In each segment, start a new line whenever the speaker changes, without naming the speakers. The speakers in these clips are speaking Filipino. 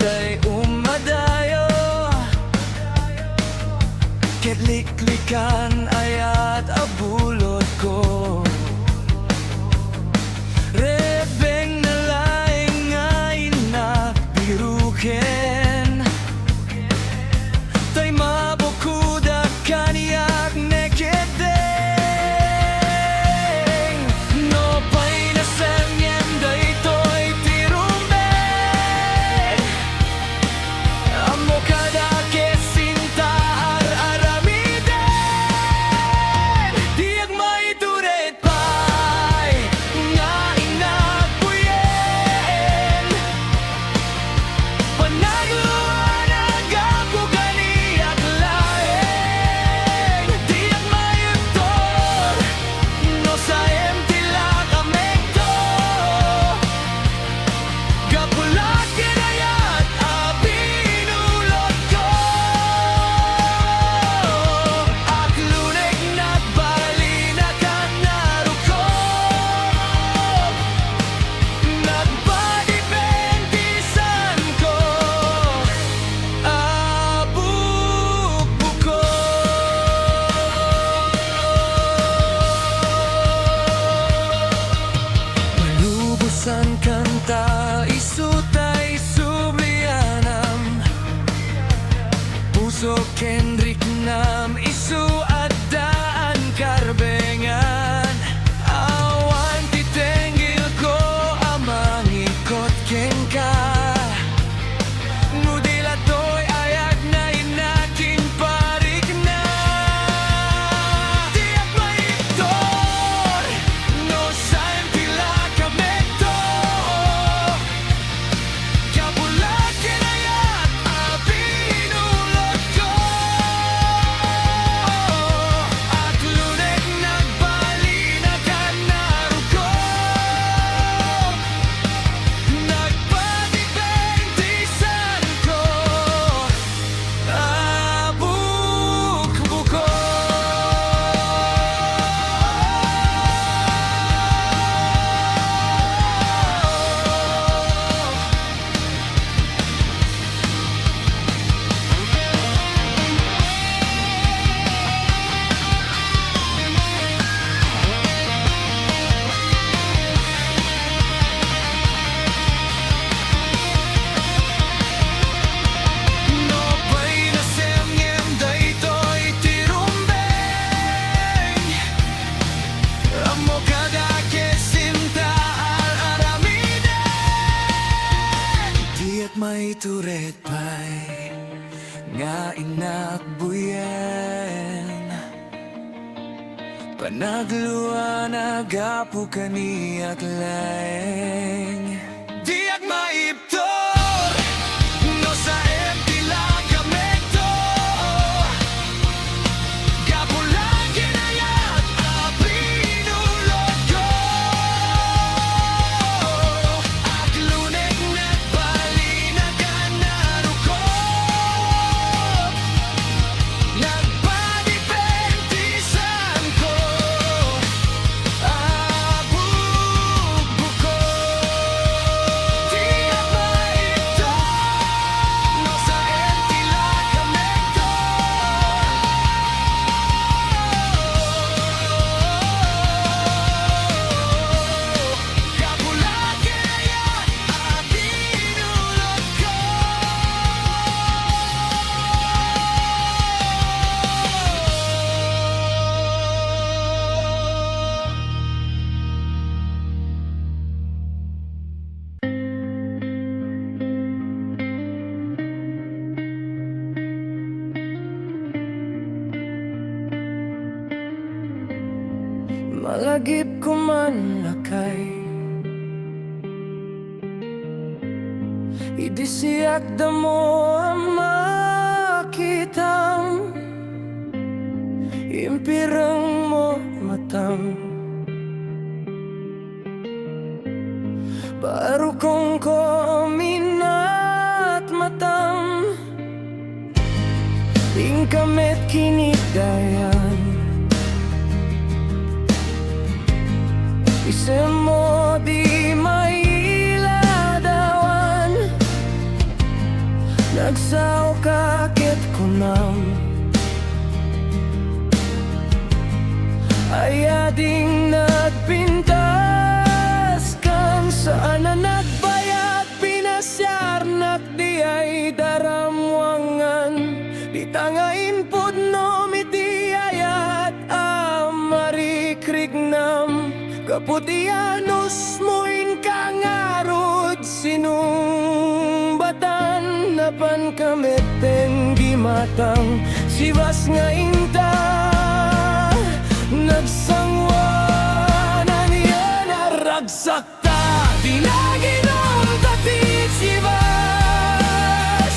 day umadayo Ketliklikan ayat abulot ko Rebeng na laing ngayon na birukin Tay mabukuda kaniyak nekedeng No pa'y nasemyem day to'y tirumben Amo kada kesinta ar-aramiden Diag maituret pa'y nga inagpuyen Panagluan ang apo ganiyak laeng Diag mayugtor no sa emtila kamekto Gapulat kinayat abinulot ko At lunig nagbalinakan naruko Nagpadipentisan ko abukbuko Malubusan kanta isutay sublianam Puso kendrik nam isu adaan karbengan Awan titenggil ko amang ikot kenka Nudila to'y ayag na inakin parik na Diyak maiptor no sa empila kamekto Kabulat kinayat abinulot ko At lunig nagbalinakan naruko Nagpadipentisan ko abukbuko No pa'y nasemyem day to'y tirumbeng Amo kada kesinta ar-aramiden Diyak maituret pa'y nga inakbuyen Panagluan agapu kaniyak laeng Diyak maiptor no sa empila kamekto Gapulan kinayat abinulot ko At lunig nagbalinakan naruko Nagpadipentisan ko abukbuko Diyak maiptor no sa empila kamekto Kabulat kinayat abinulot ko Malagip ko man lakay Idisiyak damo ang makitang Impirang mo matang Baru kong ko minat matang Ingkamet kinidayan Isem mo di mailadawan Nagsao kakit ko nam ayading nagpintas kan saan na nagbayad pinasyar nak di ay daramwangan di tangain pud no miti ayat amarikrig nam kaputianus moin kangarod sinumbatan napan kameten gimatang sibas nga inta nagsangwanan yan naragsak ta dinaginom tatit sibas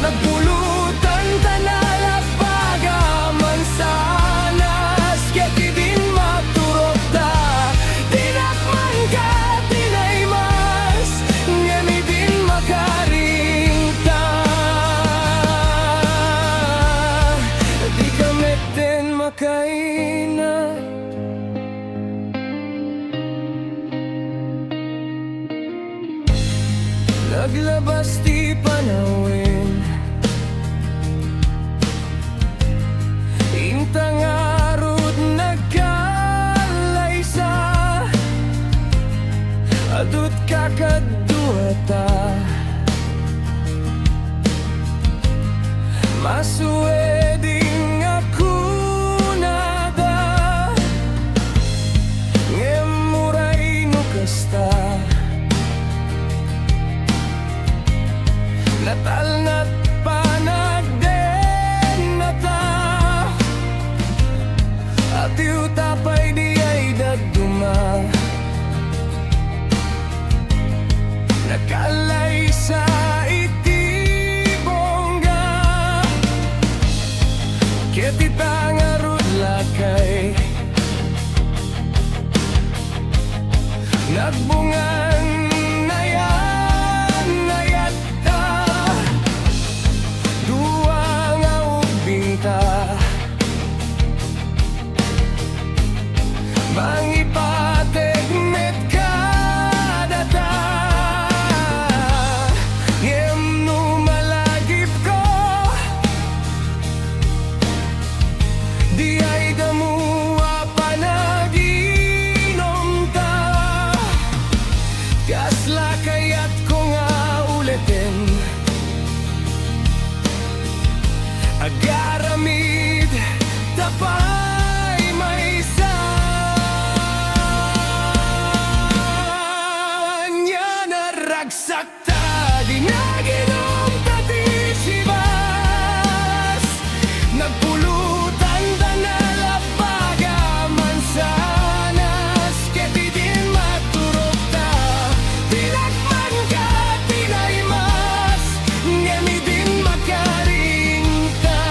nagpulutan tanalapaga mansanas kaya din maturok ta dinakman ka tinaymas ngami din makaringta di kameten makaina. Naglabas ti panawin intang arod nagkalaysa adut kakaduata masuweding ako nada ngemuray no kasta natalnat panagden nata at iutapay di ay daduma nakalay sa iti bongga ketita ngarud lakay nagbungan mangipatek met kadata ngem no malagip ko di ay damuwa panaginom ta kasla kayat ko nga ulitin agaramid tapay sakta dinaginom tatit sibas nagpulutan tanalapaga mansanas keti din maturok ta tinakman ka tinaymas ngemi din makaringta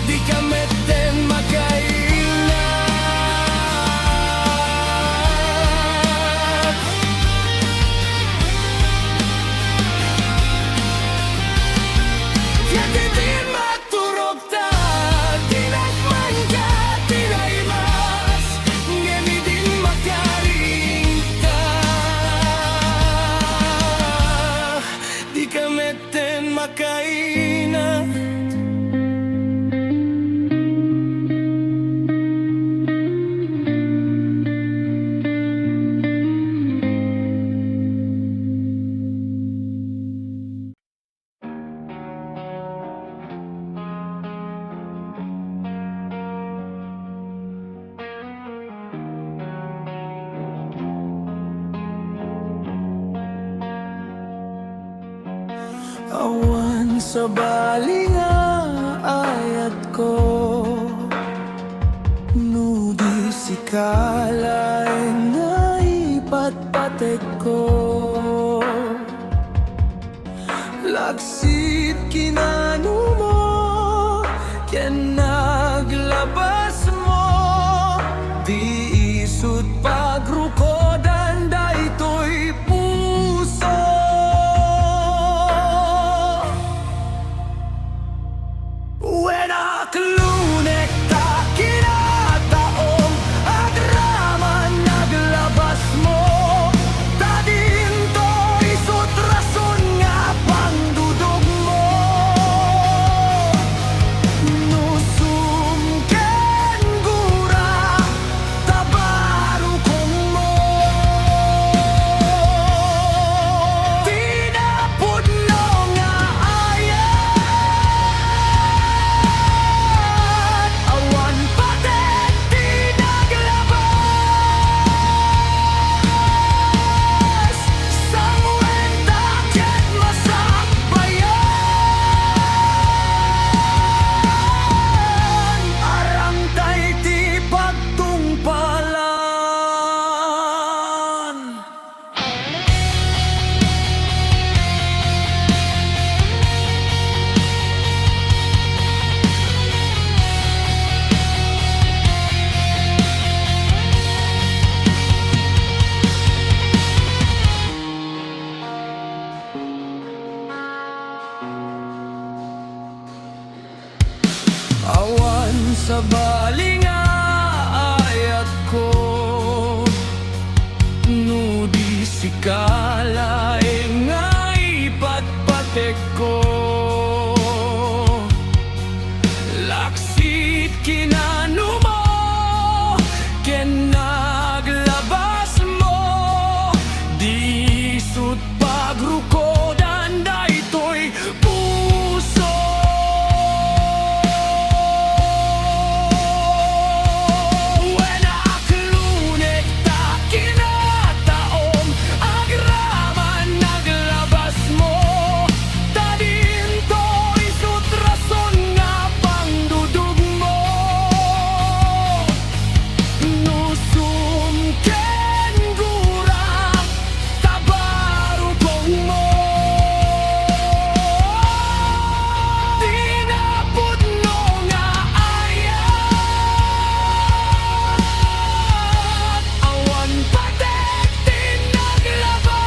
di kameten makaila. Kameten makaina awan sa balinga ayat ko nudi si kalay na ipatpatek ko lagsit kinano mo ken naglabas mo di isut pagrukodan da ito'y puso when I clunek ta kinataong adraman naglabas mo ta din to'y sutra baling ayat ko nudi sikala nga ipatpatek ko laksit kinano mo ken naglabas mo di sud pagrukodan daytoy puso when aklunit ta kinataom agraman naglabas mo tadin to'y sud rason nga pangdudug mo nusum ken gura tabarugong mo tinapod no nga ayat awan patek tinaglabas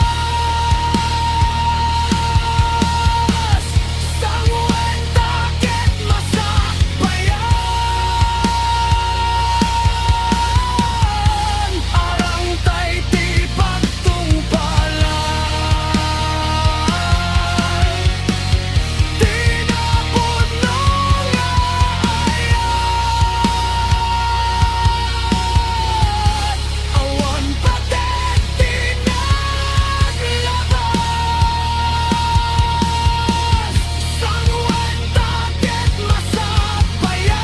sangwen taket masakbayan arang tay ti pagtungpalan tinapod no nga ayat awan patek tinaglabas sangwen taket masakbayan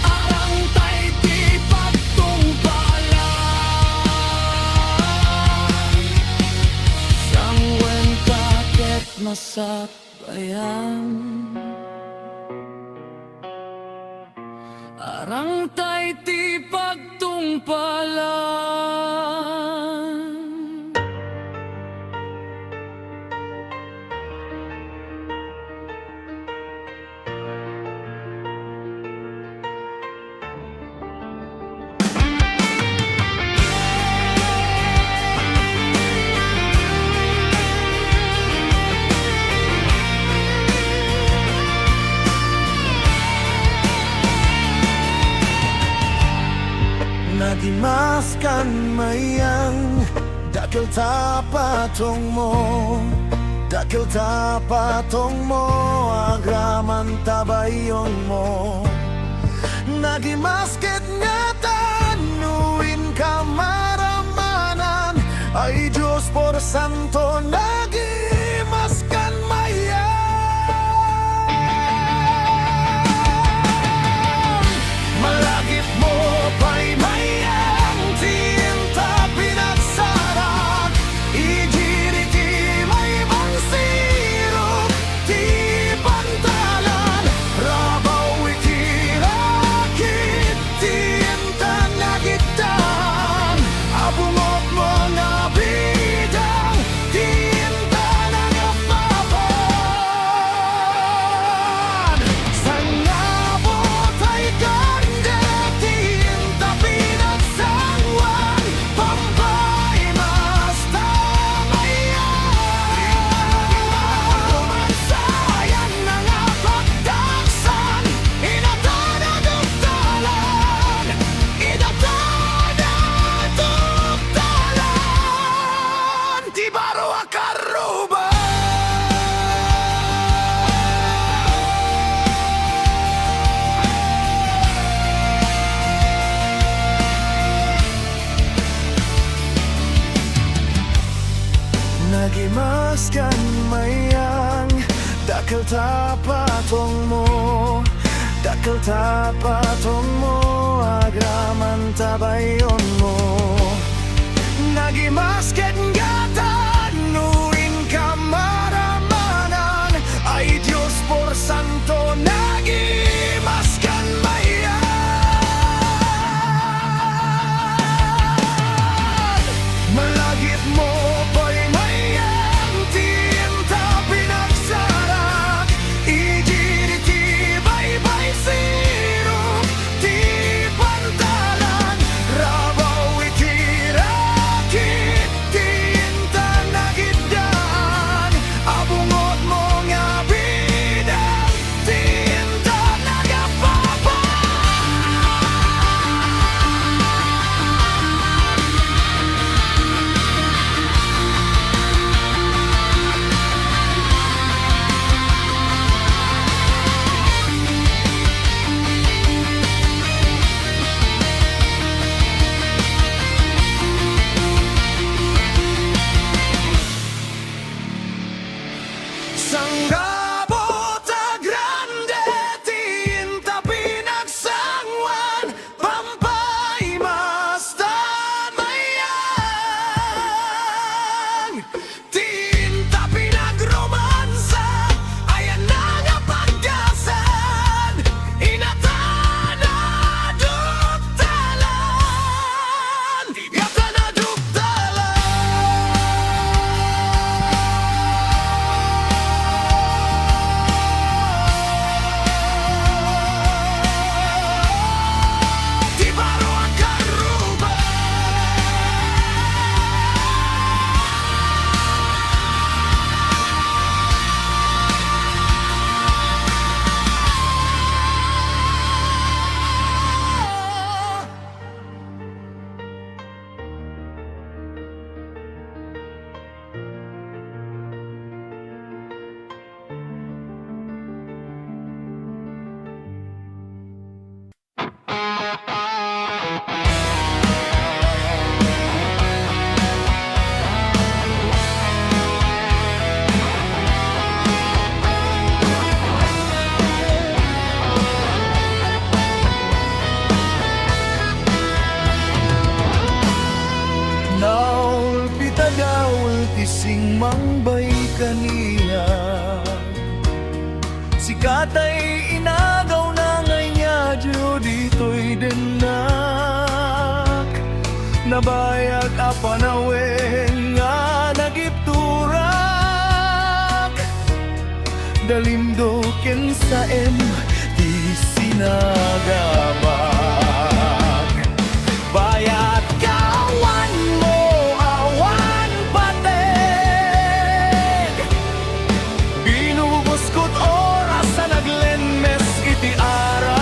arang tay ti pagtungpalan sangwen taket masakbayan arang tay ti pagtungpalan.
Nadimaskan mayang dakil tapatong mo dakil tapatong mo agraman tabayon mo nagimasket nga tanuin kamaramanan ay Diyos por santo nagimaskan mayang malagip mo pa'y mayang tinta pinagsarak ijiriti may mansiro ti pantalan rabaw iti rakit tinta nagitan abungot mo na bidang tinta nangapapan sangabot ay ganda tinta pinagsangwan pampay mas tamayan sayang na nga pagdaksan inatanadugtalan inatanadugtalan di baro akaruba nagimaskan mayang dakil tapatong mo dakil tapatong mo agraman tabayon mo nagimasket nga tanuin kamaramanan ay Diyos por santo nagimaskan mayang malagip mo pa'y mayang tinta pinagsarak ijiriti baybay siro ti pantalan rabaw iti gising mangbay kaniya. Si katay inagaw na ngay niya Diyo dito'y denak. Nabayag apanaweng nga nagipturak. Dalindo ken sa di sinagabag. Bayat kawan mo awan patek. Binubuskot oras sa naglenmes iti arak.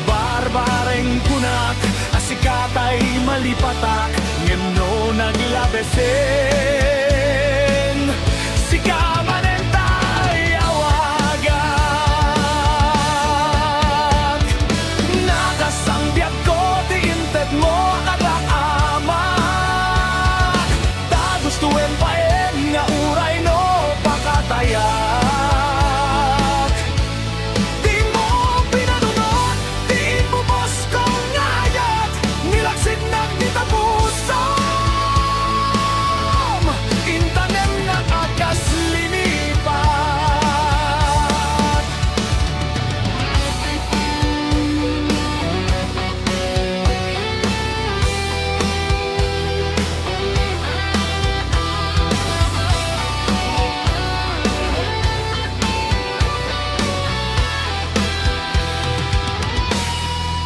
Barbareng kunak asikatay malipatak ngeno naglabesen. Sikaman entay awagan. Nakasangbiag ko ti inted mo kagaamak. Tagustuin pa nga uray no pakatayak. Di mo pinanunod, di inbubos kong ngayat. Nilaksid nagditapusom. Intanem na akas linipat.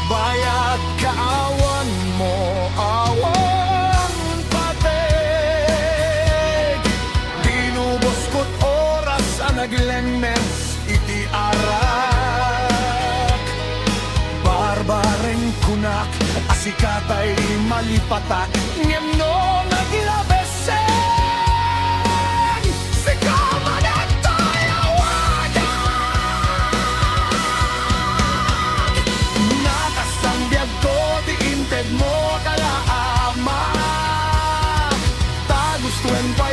Bayat kaawan mo awan patek. Binubuskot oras ang naglengmes iti arak. Barbareng kunak asikatay malipatak ngeno naglabesen. Sikaman entay awagan. Nakasangbiag ko ti inted mo kalaamak. Tagustuin pa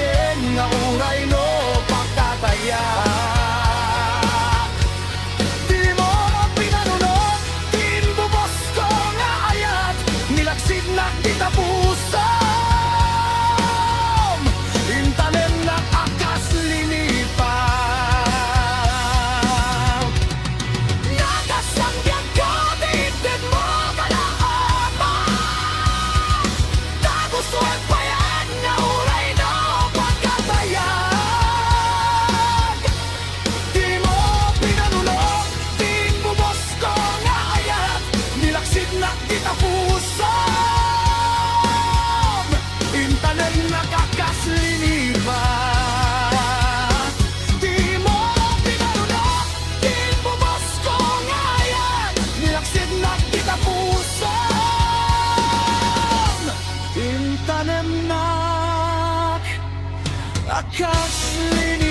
nga uray no pakatayak. Di mo pinanunod, tinbubos ko nga ayat. Nilaksid na kitapusom. Intanem na akas linipan. Nakasangbiag ko ti inted mo kalaamak. Tagustuin pa nga uray no pakatayak. Di mo pinanunod, tinbubos ko nga ayat. Nilaksid na kitapusom. Intanem na kakaslinipan. Di mo pinanunod, tinbubos ko nga ayat. Nilaksid na kitapusom. Intanem na akaslinipan.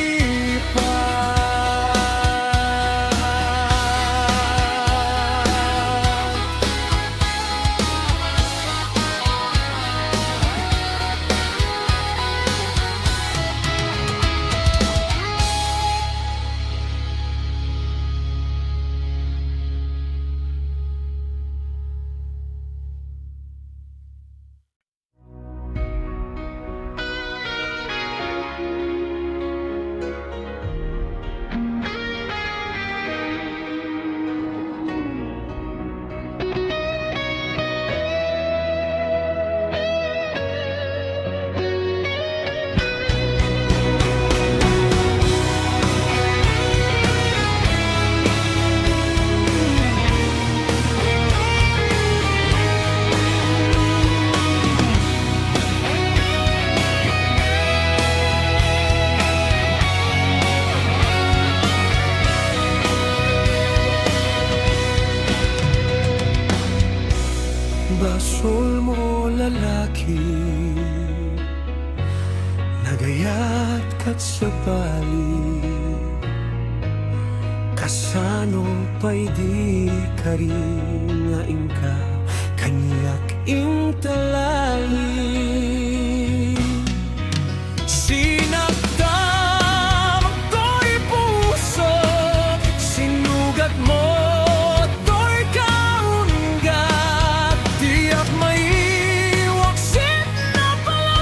Basol mo lalaki, nagayat kat sa bali. Kasano pa'y di ka rin nga ingka kanyak ing talali. Sinagdam ko'y puso, sinugat mo to'y kaungat. Tiyak may waksit na pala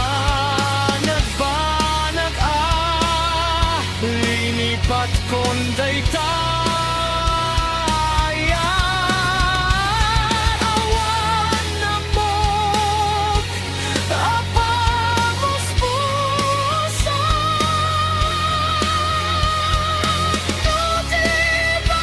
banag-banag linipat konday tayan awan na mo apamos pusa no di ba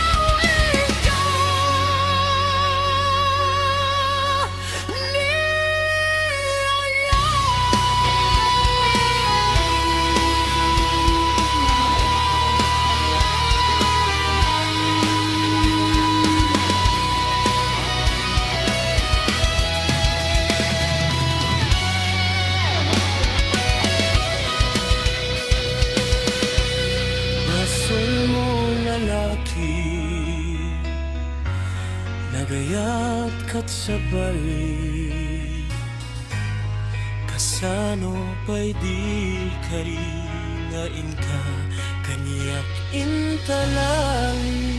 Basol mo lalaki nagayat kat sa bali kasano pa'y di karingain ka kaniyak intalali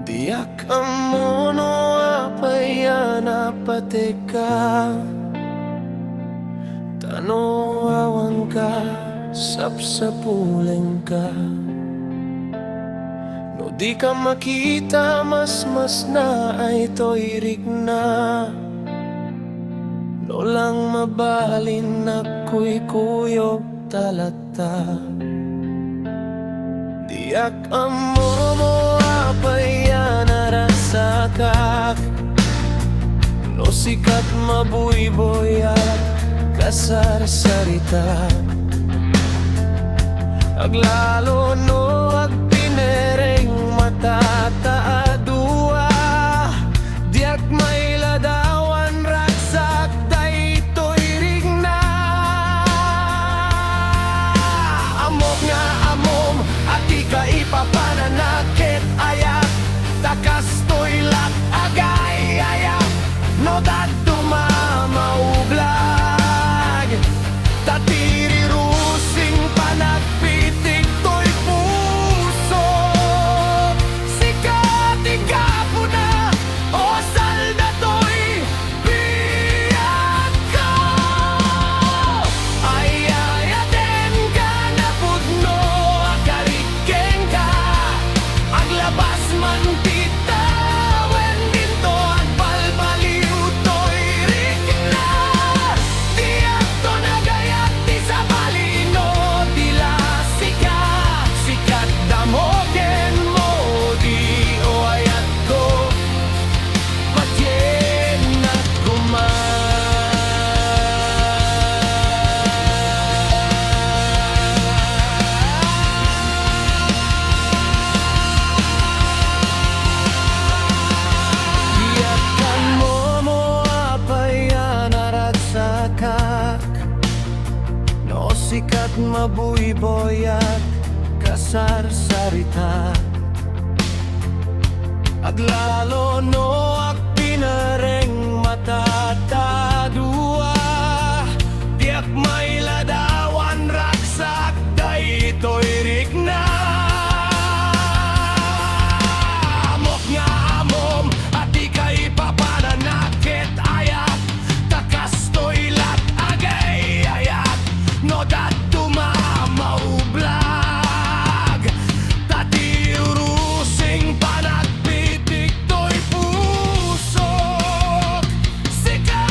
Diyak ang mono apayan apateka Tanoawan ka sapsapuleng ka No di ka makita mas na ay toirik na No lang mabalin ako'y kuyog talata Diyak ang mono apayan arasakak No sikat mabuyboyat kasarsarita Aglalo no agpinereng matataadua Diyak may ladawan raksak daytoy rigna Amok nga amom at di ka ipapananakit ayak Takas to'y lak agay ayak No dat dumamaublag Tatiri rusing panagpitik to'y puso Sikat ikapo na o salda to'y biyak ko Ay aden ka na pudno akarikeng ka Aglabas man titawen dito at balbaliw to'y rikna Diyak to nagayat di sa balino Dila sikat damoken mo Di o ayat ko patyen at Diyakan mo apayan aragsakak No sikat mabuyboyat kasarsarita Aglalo no akpinareng matatadua Diyak may ladawan raksak daytoy rigna Amok nga amom at di ka ipapananakit ayak Takas to'y lat agay ayak No dat dumamaublag Tatirusing panagpitik to'y pusok Sikat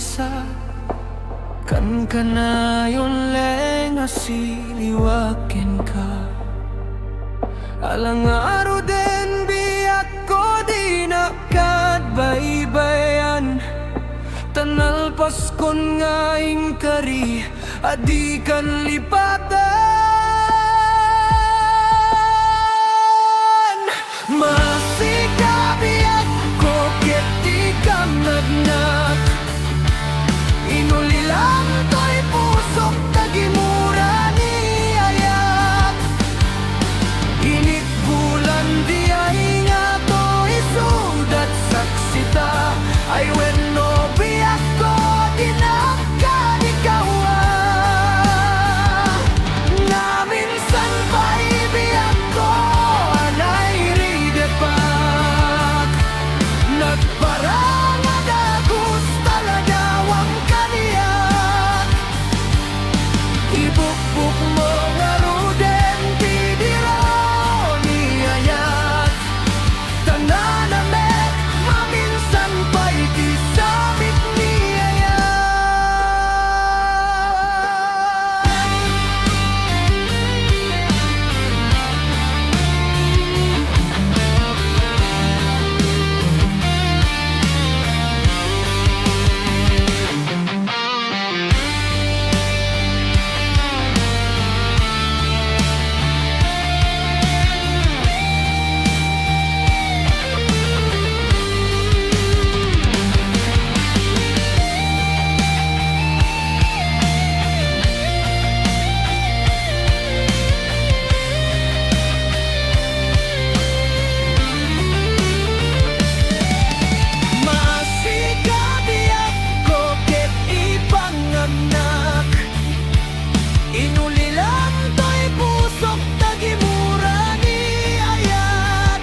sa kan kanayon leng asiliwakin ka. Alang araw din biyak ko di nakadbaybayan. Tanal paskon nga ingkari adi kan lipatan. Masikabiyak ko kiti kang nagnak. Inulilang to'y pusok tagimura ni ayak. Init bulan di ay nga to'y sudat saksita. Ay when no biyak ko dinakadikawa. Naminsan pa'y biyak ko anay ridepak. Nagparang adagus taladawang kaniyak. Ibukbuk mo nga ruden tidiro ni ayat. Tananamek maminsan pa'y di samit ni ayat. Masikabiyak ko ket ipanganak. Inulilang to'y pusok tagimura ni ayat.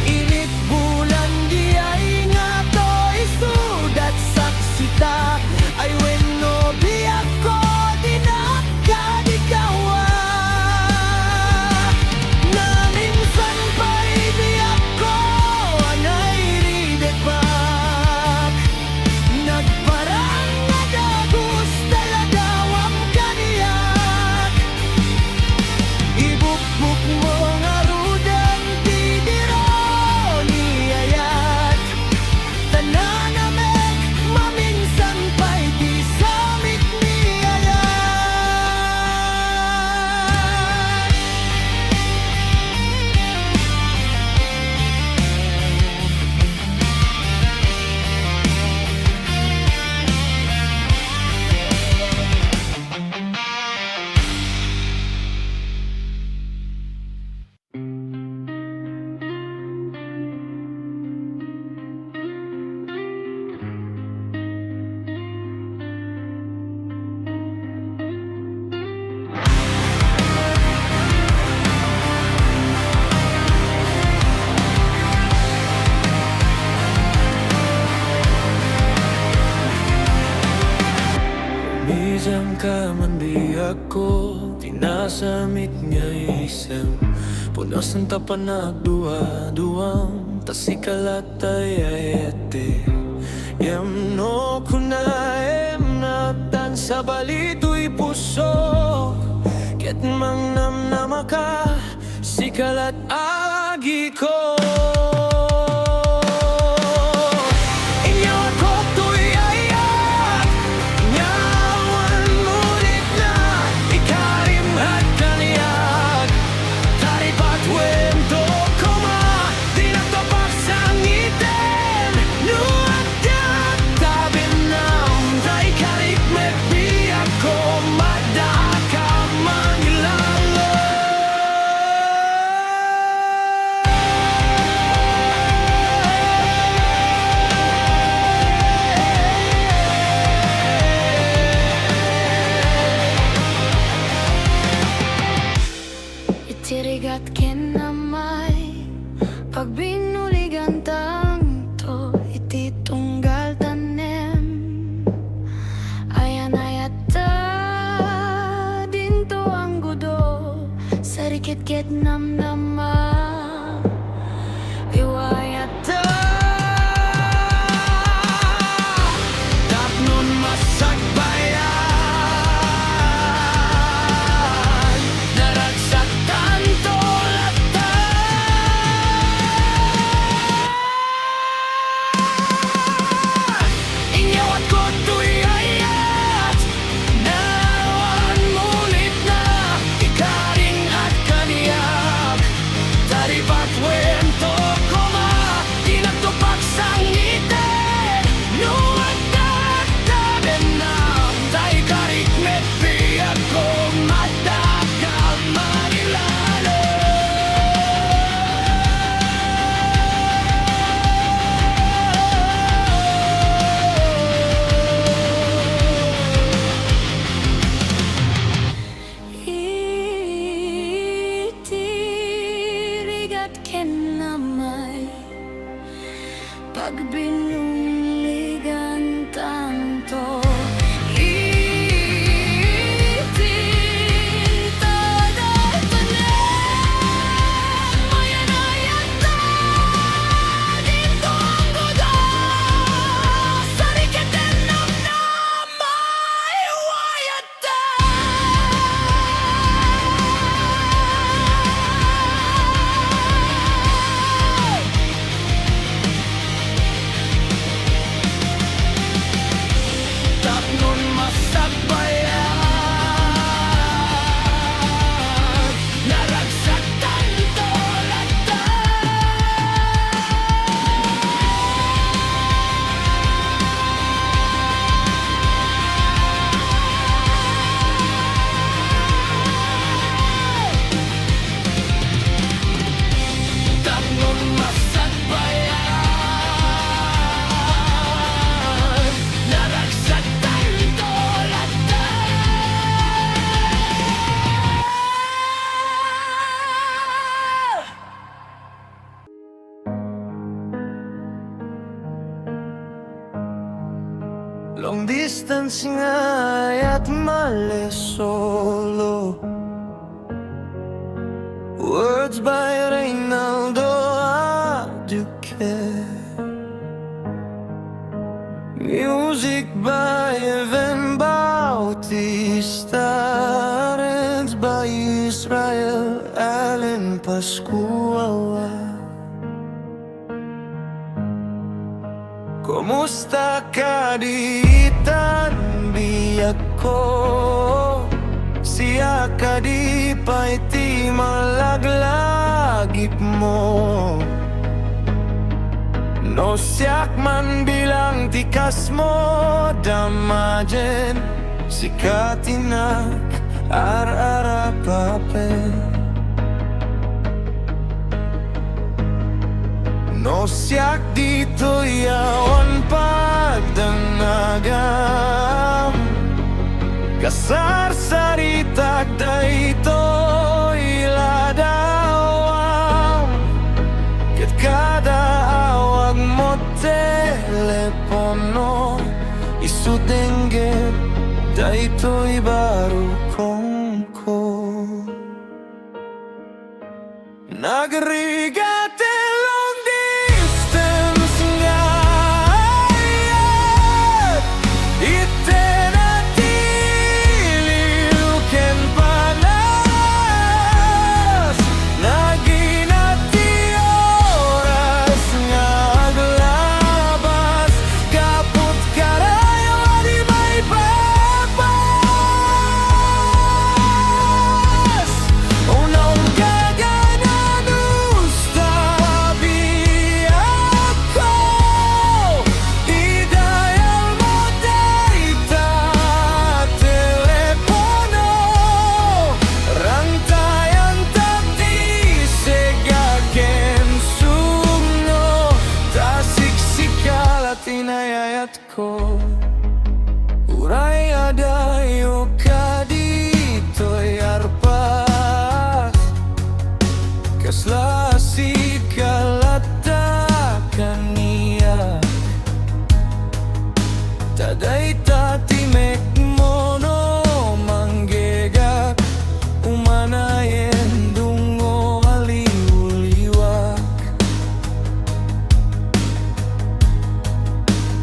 Init bulan di ay nga to'y sudat saksita. Ay when no biyak ko dinakadikawa. Naminsan pa'y biyak ko anay ridepak. Nagparang nadagus taladawang kaniyak. Ibukbuk mo nga rudan tidiro ni ayat. Tananamek maminsan pa'y di samit ni ayat. Bisan ka man di ako tinasamit nga isem. Punos ng tapanagduwa-duwang tasikalatay ayete. Yam no kunaem naptan sa balito'y pusok. Ket mang namnamaka sikalat agi ko.
masagbayan Naragsakan tolatan Inyaw at ko'y ayat Nawan mulit na ikaring at kaniyak Taribat wento koma Di nagtupak sang ngiten Nuwag nagtabi na Tay karik met biyak ko Madakal manilalo Itirigat kenamay Pagbinuligan tanto Tapnon masagbayan Naragsakan tolatan Tapnon masagbayan Naragsakan tolatan
Long distance nga'y at mali solo Words by Reynaldo Aduque Music by Evan Bautista Arranged by Israel Allen Pascual Kumusta ka di tanbiyak ko Siya ka di pa iti malaglagip mo No siyak man bilang tikas mo Damajen sikatinak ar-arapapen No siyak dito yawan pagdanagam Kasar saritak dayto iladawam Ket kada awag mo telepono Isudengget dayto'y baru kongko Nagrigate long distance nga ayat Itenatiliw ken panas Naginati oras nga aglabas Kaput karayo di may papas Unang gaganan gusta ako Idayal mo data telepono Rantayan tati segaken sumno Tasiksikal at inayayat ko Uray adayo ka dito'y arpas Kaslasi kalata kaniya Taday tati mekmono manggegak Umanayen dungo aliuliwak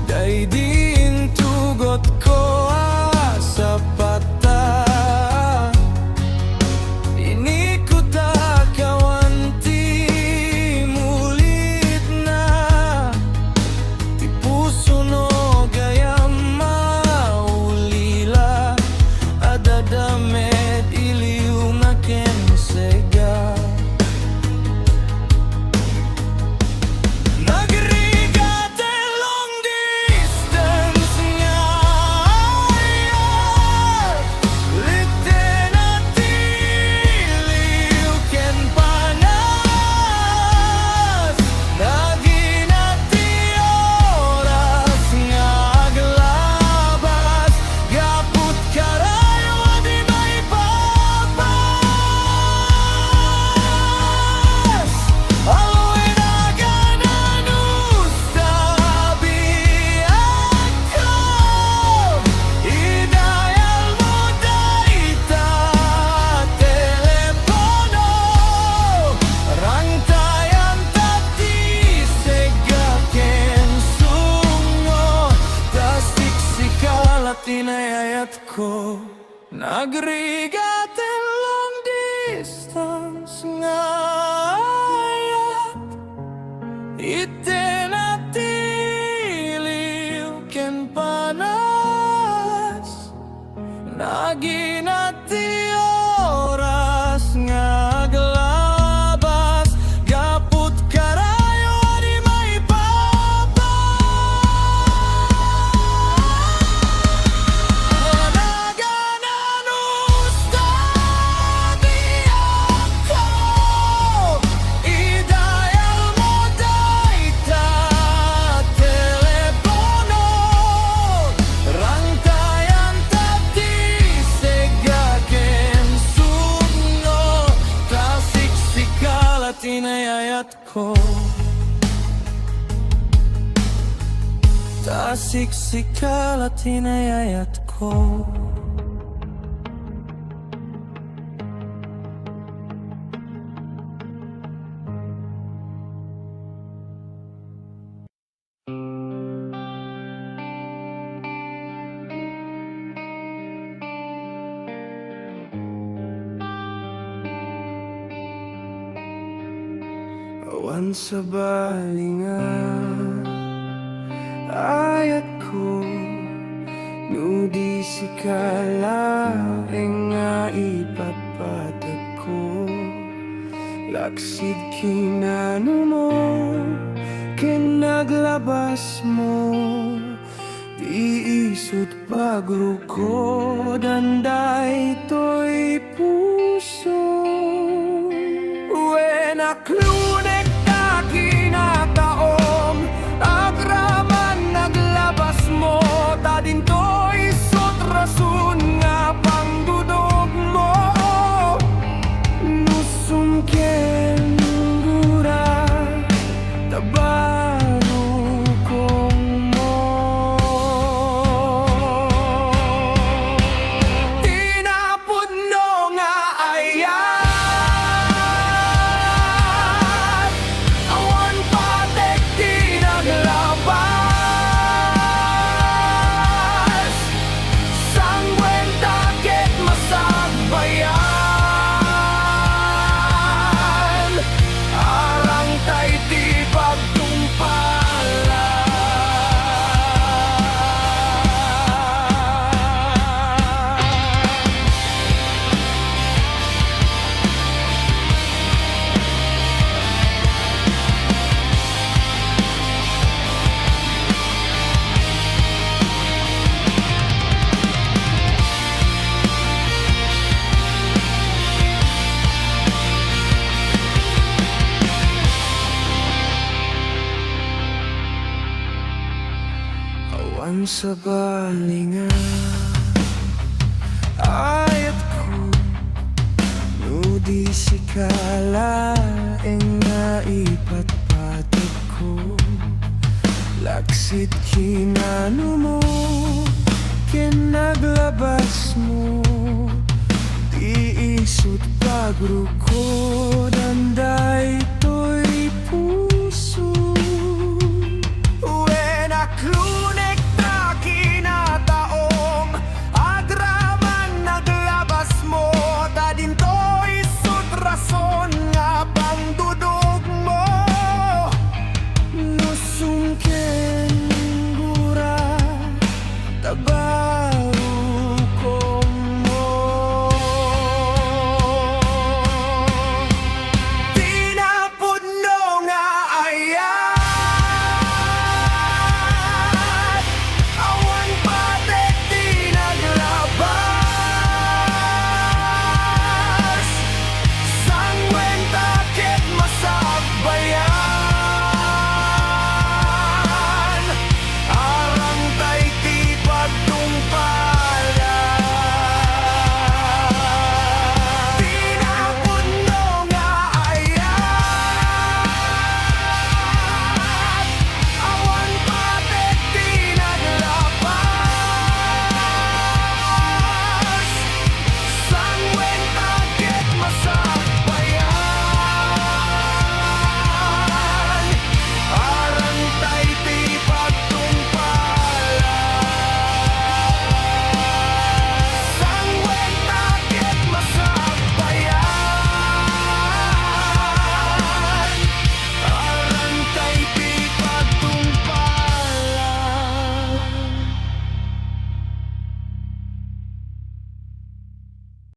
Day din tugot ko tinayayat ko. Nagrigat and long distance ngayat itinatiliw ken panas naginati oras ngaglabas gaput karayo di maipapa nagananusta di ako idayal mo dayta telepono rangtayan tati segaken sugno tasiksikal at tinayayat ko. Tasiksikal at tinayayat ko. Awan sa balingan ayat ko nudi si kalaeng nga ipapatag ko laksid kinano mo kinaglabas mo di isut pagruko danday to'y puso when I klunek na kinataom agraman naglabas mo tadinto isot rason nga pangdudog mo nusum ken gura tabaro kong mo tinapod no nga ayan awan patek di naglabas sangwen takit masagbayan arang tay di pagtumpalan awan sa balingan ayat ko nudi si kalaeng nga ipatpatag ko laksid kinano mo kinaglabas mo di isut pagruko danday to'y puso